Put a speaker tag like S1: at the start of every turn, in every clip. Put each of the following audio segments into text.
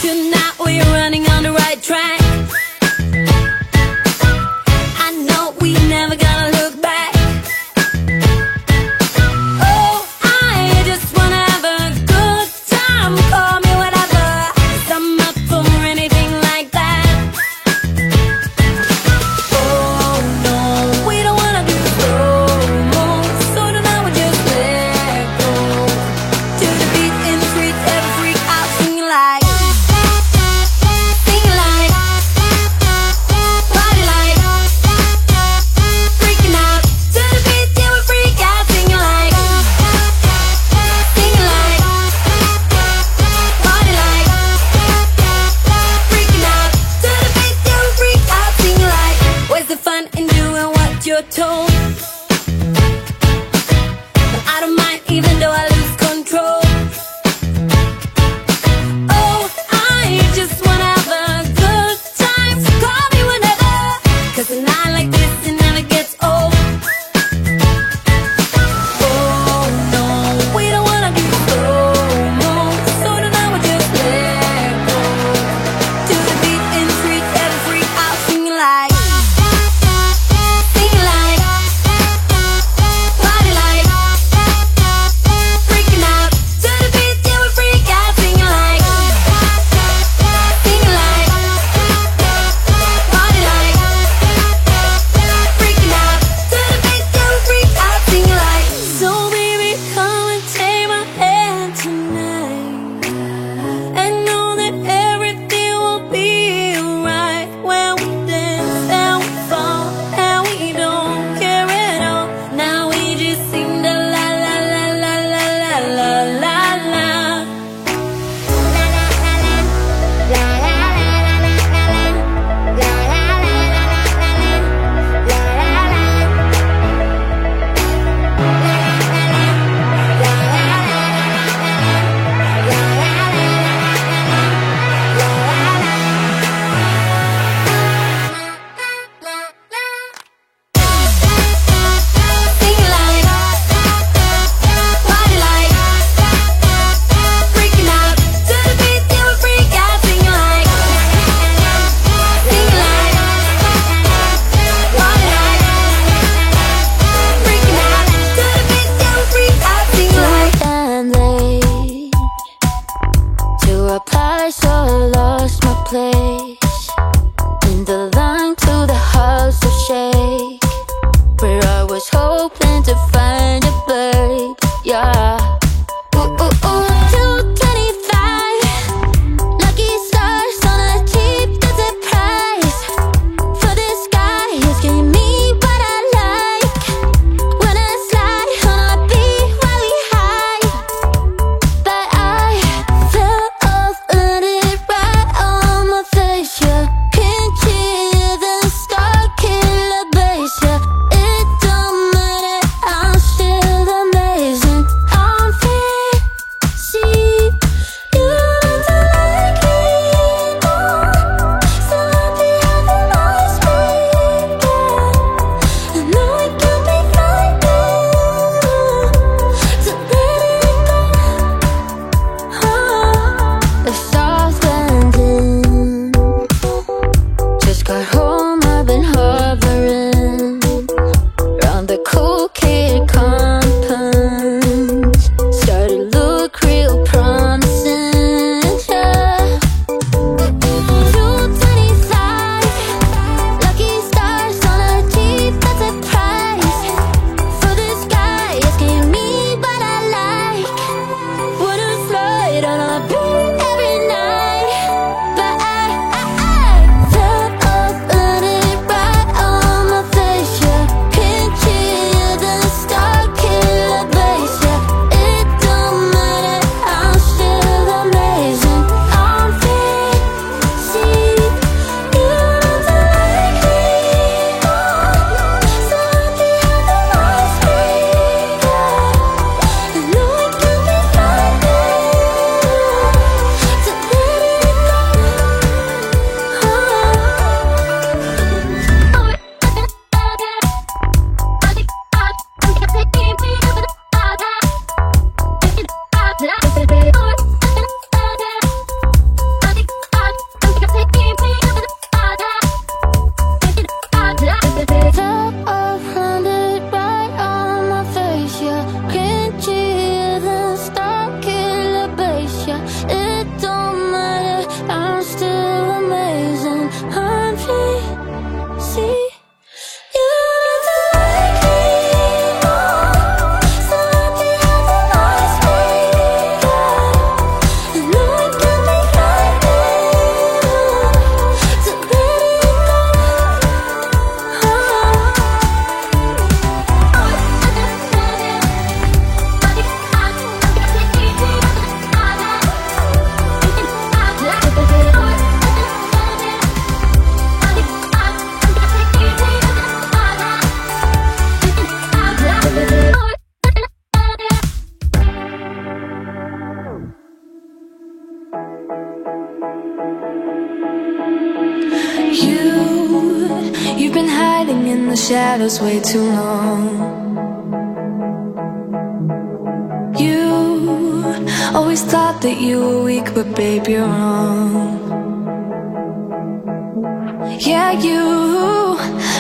S1: you now, we're running on the right track. I know we never gonna look back. Oh, I just wanna have a good time. Call me whatever, 'cause I'm up for anything like that. Oh no, we don't wanna do slow-mo, so now we just let go. To the beat in the street, every freak out singing like, singing like, party like, freaking out. To the beat, yeah, we freak out singing like, singing like, party like, freaking out. To the beat, yeah, we freak out singing like. Where's the fun in doing what you're told? But I don't mind even though I lose control. Oh, I just wanna have a good time, so call me whenever, 'cause a night like this, it never gets old. Oh no, we don't wanna do slow-mo, so now we just let go. To the beat in the street, every freak out singing like, singing like, party like, freaking out. To the beat, yeah, we freak out singing like, singing like, party like, freaking out. To the beat, yeah, we freak out singing like. So baby, come and take my hand tonight, and know that everything will be alright when we dance and we fall and we don't care at all. Now we just sing the la la la la la la la la la. Singing like, party like, freaking out. To the beat, yeah, we freak out singing like, singing like, party like, freaking out. To the beat, yeah, we freak out singing like.
S2: And late to apply, so I lost my place in the line to the house of shake, where I was hoping to find a babe. Yeah. Ooh, ooh, ooh. 225 lucky stars on a cheap visit price. For this guy who's giving me what I like. When I slide on a beat while we high, but I fell off and it right on my face. Yeah, can't hear the star killer bass. Yeah, it don't matter, I'm still amazing. I'm free, see you don't like me more. So happy having my speed. I know it can be frightening to let it go. The stars landing, just got home, I've been hovering round the cool kid compounds. Started to look real promising, yeah. 225 lucky stars on a cheap visit price. For this guy, it's giving me what I like. Wanna slide on a beat every night, but I fell off and it right on my face. Yeah, can't hear the star killer bass. Yeah, it don't matter, I'm still amazing. I'm free, see you don't like me more. So happy having my speed. I know it can be frightening to let it go.
S1: in the shadows way too long. You always thought that you were weak, but babe, you're wrong. Yeah, you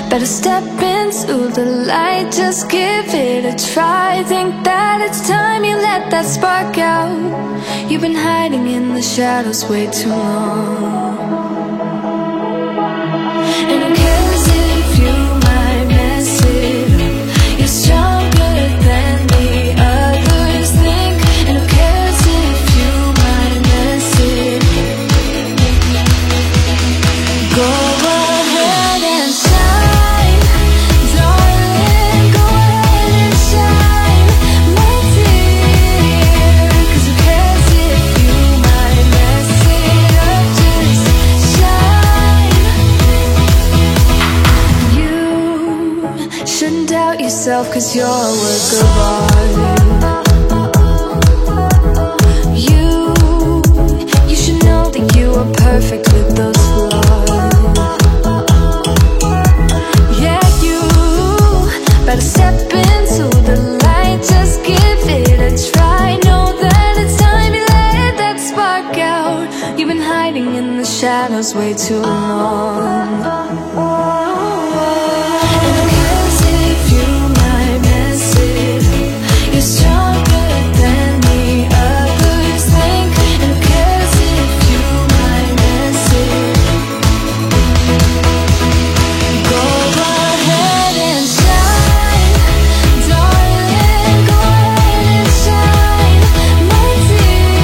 S1: better step into the light, just give it a try. Think that it's time you let that spark out. You've been hiding in the shadows way too long. And who cares if you might mess it up? You're stronger than the others think. And who cares if you might mess it up? Go ahead and shine, darling, go ahead and shine, my dear. 'Cause who cares if you might mess it up? Just shine. You shouldn't doubt yourself, 'cause you're a work of art. You should know that you are perfect with those flaws. Yeah, you better step into the light, just give it a try. Know that it's time you let that spark out. You've been hiding in the shadows way too long. And who cares if you might mess it up? You're stronger than the others think. And who cares if you might mess it up? Go ahead and shine, darling, go ahead and shine, my dear.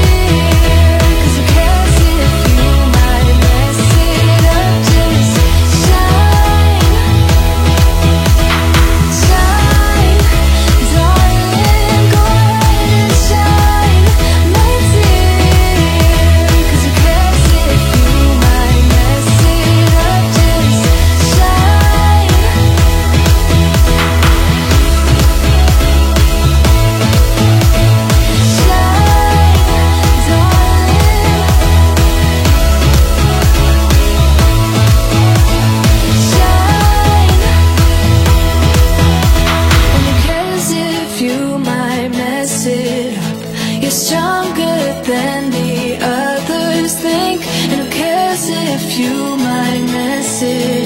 S1: 'Cause who cares if you might mess it up? Just shine, shine, darling, go ahead and shine, my dear. 'Cause who cares if you might mess it up? Just shine. You're stronger than the others think. And who cares if you might mess it